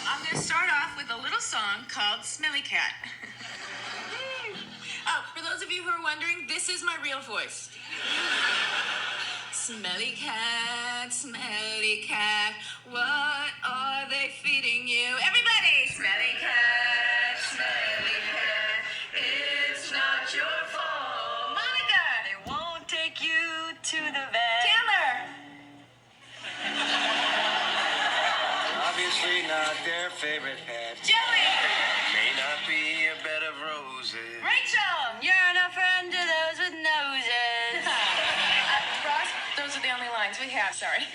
I'm going to start off with a little song called Smelly Cat. Oh, for those of you who are wondering, this is my real voice. Smelly cat, what are they feeding you? Everybody! Smelly cat, it's not your fault. Monica! They won't take you to the vet. Chandler! Obviously not their favorite pet. Joey! May not be a bed of roses. Rachel! You're no friend to those with noses. Ross, those are the only lines we have, sorry.